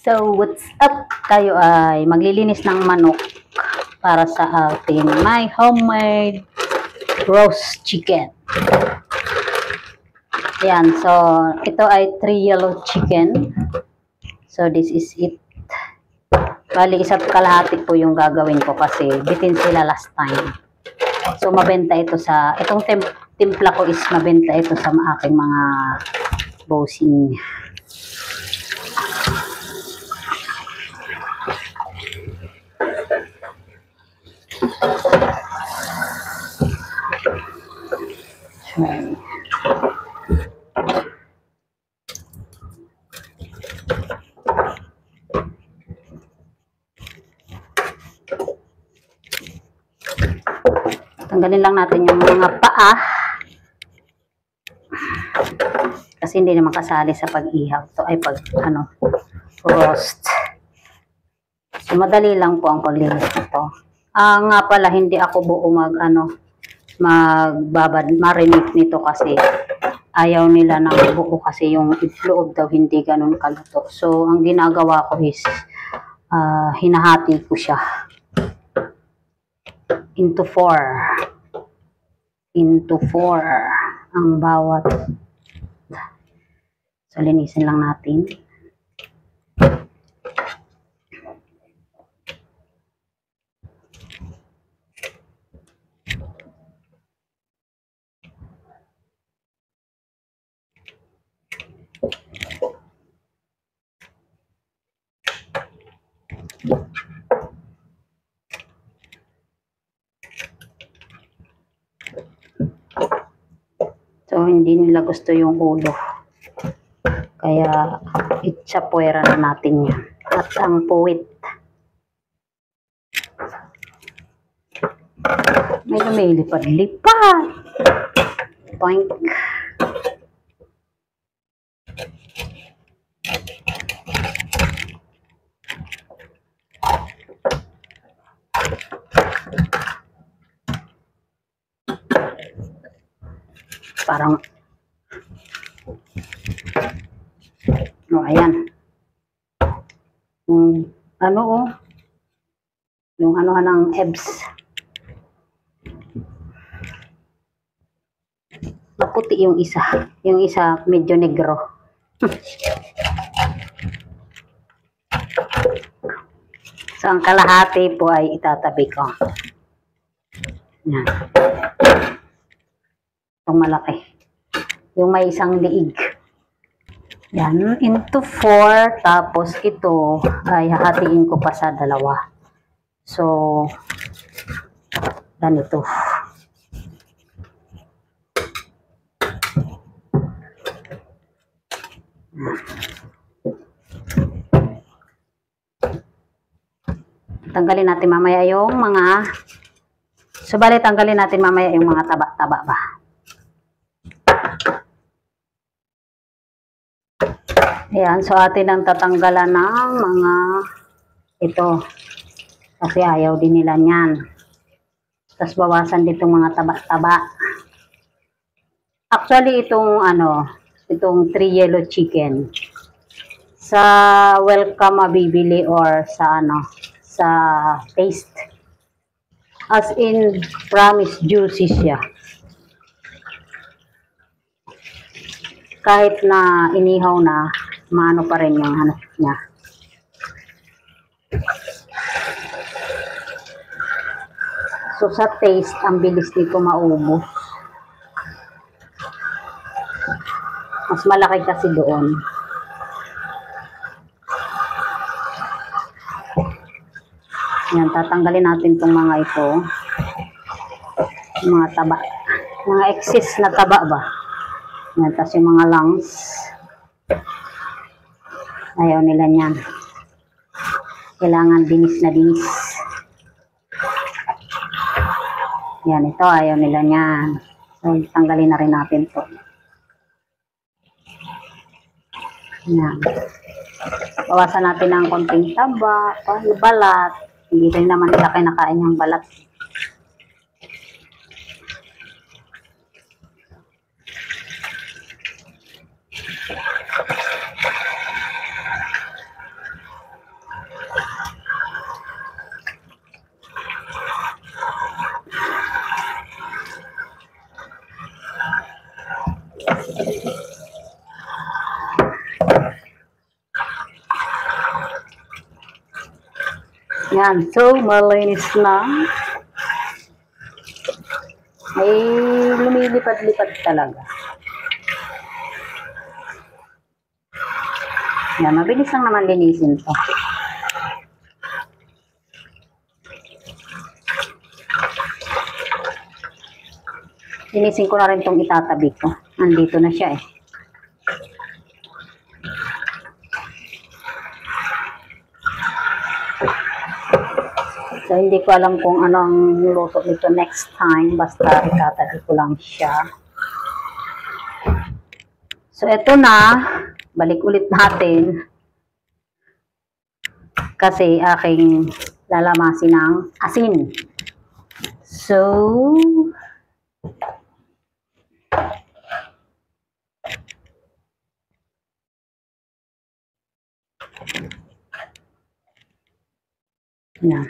So, what's up? Tayo ay maglilinis ng manok para sa ating my homemade roast chicken. Ayan, so ito ay 3 yellow chicken. So, this is it. Bali, 1.5 po yung gagawin ko kasi bitin sila last time. So, mabenta ito sa, itong timpla ko is mabenta ito sa aking mga bossing. Okay. Tanggalin lang natin yung mga paa kasi hindi naman kasali sa pag-ihaw. Ito ay roast. So, madali lang po ang paglinis nito. Nga pala, hindi ako buo marinate nito kasi ayaw nila ng buo kasi yung itloob daw hindi ganun kaluto. So, ang ginagawa ko is hinahati ko siya into 4 ang bawat. So, linisin lang natin. So, hindi nila gusto yung ulo. Kaya, itsapuera na natin yan. At ang puwit. May lumilipad-lipad. Poink. Parang ayan. Yung ng EBS. Maputi yung isa. Yung isa medyo negro. So, ang kalahati po ay itatabi ko. Yan. Itong malaki. Yung may isang liig. Yan, into 4. Tapos ito ay hahatiin ko pa sa 2. So, ganito. Tanggalin natin mamaya yung mga tanggalin natin mamaya yung mga taba-taba ba. Ayan, so atin ang tatanggalan ng mga ito. Kasi ayaw din nila niyan. Tapos bawasan dito mga taba-taba. Actually, itong 3 yellow chicken. Sa Welcome mabibili or sa Taste. As in, promise juicy siya. Kahit na inihaw na, maano pa rin yung niya. So, sa Taste, ang bilis nito maubos. Mas malaki kasi doon. Yan, tatanggalin natin itong mga ito. Mga taba. Mga excess na taba ba? Yan, tapos yung mga lungs. Ayaw nila niyan. Kailangan dinis na dinis. Yan, ito ayaw nila niyan. So, tanggalin na rin natin ito. Yan. Bawasan natin ng konting taba, balat. Hindi rin naman nila kinakain yung balat. Yan. So, malinis na. Ay, lumilipad-lipad talaga. Yan, mabilis lang naman linisin to. Linisin ko na rin itong itatabi ko. Nandito na siya eh. So, hindi ko alam kung ano ang luto nito next time. Basta itatabi ko lang siya. So, eto na. Balik ulit natin. Kasi aking lalamasin ng asin. So, yan.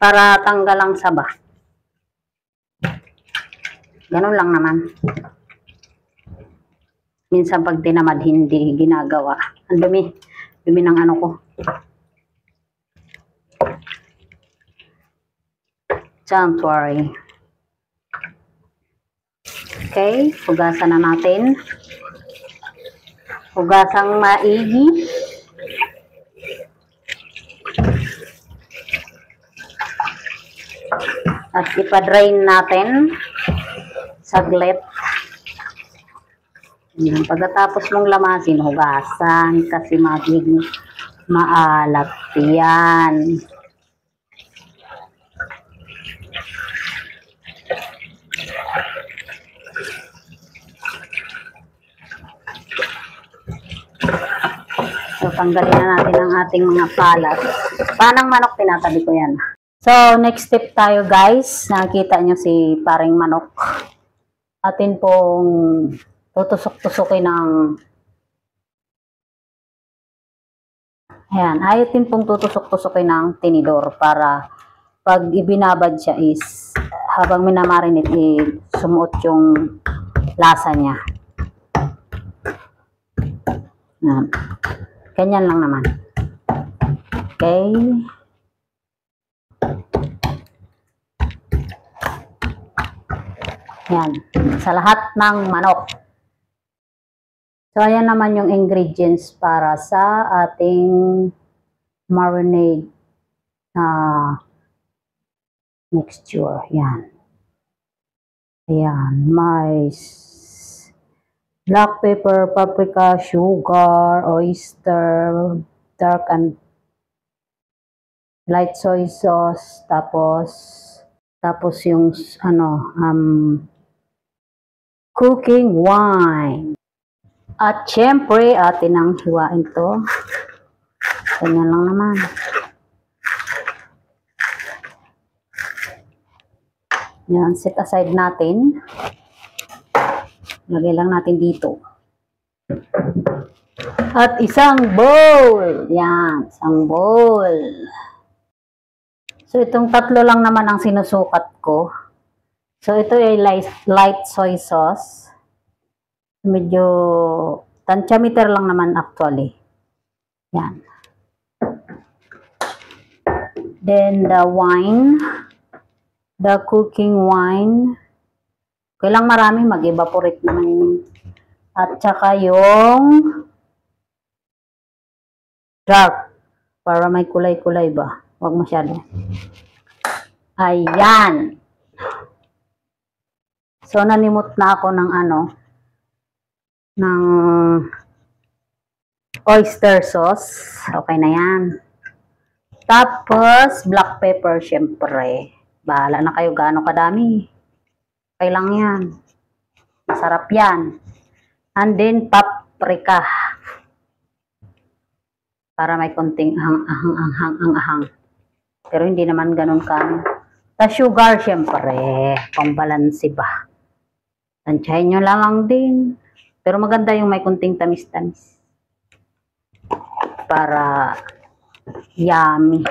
Para tanggal ang saba. Ganun lang naman. Minsan pag tinamad hindi ginagawa. Ang dumi. Dumi ng ano ko. Don't worry. Okay. Hugasan na natin. Hugasang maigi. At ipa-drain natin saglit. Yan. Pagkatapos mong lamasin, hugasan kasi magiging maalat yan. So, tanggalin na natin ang ating mga palat. Panang manok, tinatabi ko yan. So, next step tayo guys. Nakikita nyo si paring manok. Atin pong tutusok-tusokin ng ayan. Atin pong tutusok-tusokin ng tinidor para pag ibinabad siya is habang minamarinate sumuot yung lasa niya. Ayan. Ganyan lang naman. Okay. Yan. Sa lahat ng manok. So, ayan naman yung ingredients para sa ating marinade mixture. Yan. Ayan. May black pepper, paprika, sugar, oyster, dark and light soy sauce, tapos yung cooking wine. At syempre, atin ang hiwain to. Ganyan lang naman. Yan, set aside natin. Lagay lang natin dito. At isang bowl. Yan, isang bowl. So, itong tatlo lang naman ang sinusukat ko. So, ito ay light soy sauce. Medyo tantiameter lang naman actually. Yan. Then, the wine. The cooking wine. Kailang marami, mag-evaporate naman yun. At saka yung dark. Para may kulay-kulay ba? Huwag masyado. Ayan. So, nanimot na ako ng ng oyster sauce. Okay na yan. Tapos, black pepper, syempre. Bahala na kayo gaano kadami. Okay lang yan. Masarap yan. And then, paprika. Para may konting ahang. Pero hindi naman ganun ka. Tapos sugar, syempre. Pambalansi ba. Tansyahin nyo lang din. Pero maganda yung may konting tamis-tamis. Para yummy.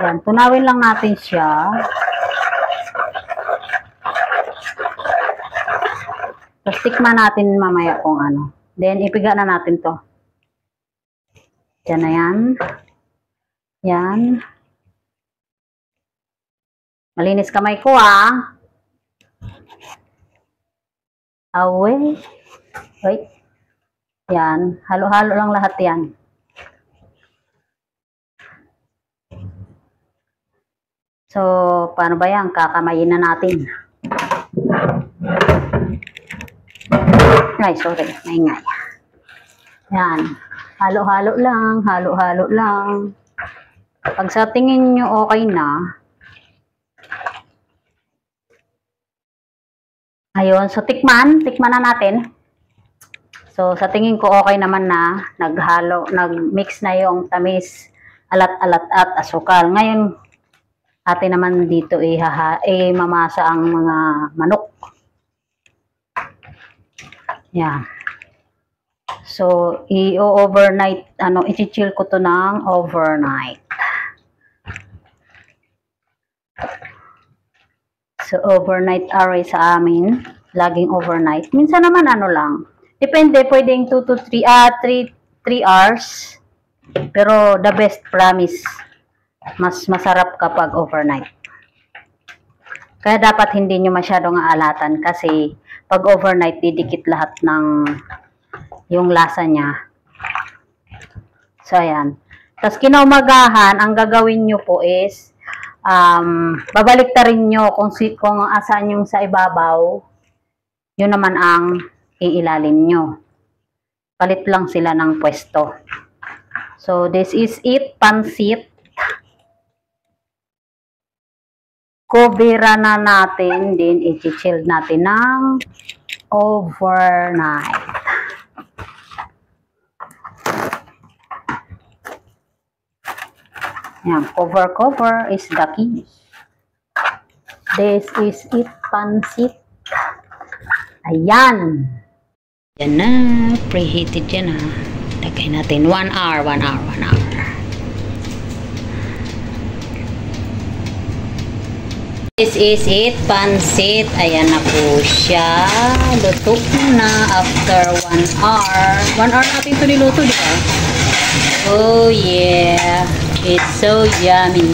Yan. Tunawin lang natin siya. Tapos tikman natin mamaya kung ano. Then, ipiga na natin to. Yan na yan. Yan. Malinis kamay ko, ah. Away. Wait. Yan. Halo-halo lang lahat yan. So, paano ba yan? Kakamayin na natin. Ay, sorry. Maingay. Yan. Halo-halo lang. Halo-halo lang. Pag sa tingin nyo okay na, ayun. So, tikman na natin. So, sa tingin ko okay naman na nag-mix na yung tamis, alat-alat at asukal. Ngayon, atin naman dito mamasa ang mga manok. Yan. So, i-overnight, i-chill ko to ng overnight. So, overnight array sa amin. Laging overnight. Minsan naman lang. Depende, pwedeng 2 to 3 hours. Pero, the best, promise. Mas masarap kapag overnight. Kaya dapat hindi nyo masyadong aalatan kasi pag overnight, didikit lahat ng yung lasa niya. So, ayan. Tapos, kinaumagahan, ang gagawin nyo po is babalik ta rin nyo kung asan yung sa ibabaw, yun naman ang iilalim nyo. Palit lang sila ng pwesto. So, this is it, pansit. Kubira na natin, din i-chill natin ng overnight. Yan, cover is the key. This is it, pansit. Ayan. Yan na, preheated yan na. Lagay natin 1 hour. This is it, pansit. Ayan na po siya. Luto na after 1 hour. 1 hour natin ito niluto, di ba? Oh yeah. It's so yummy.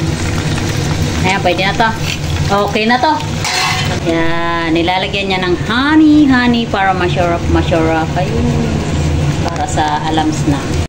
Ayan, pwede na to. Okay na to. Ayan, nilalagyan niya ng honey para masarap kayo. Para sa alams na.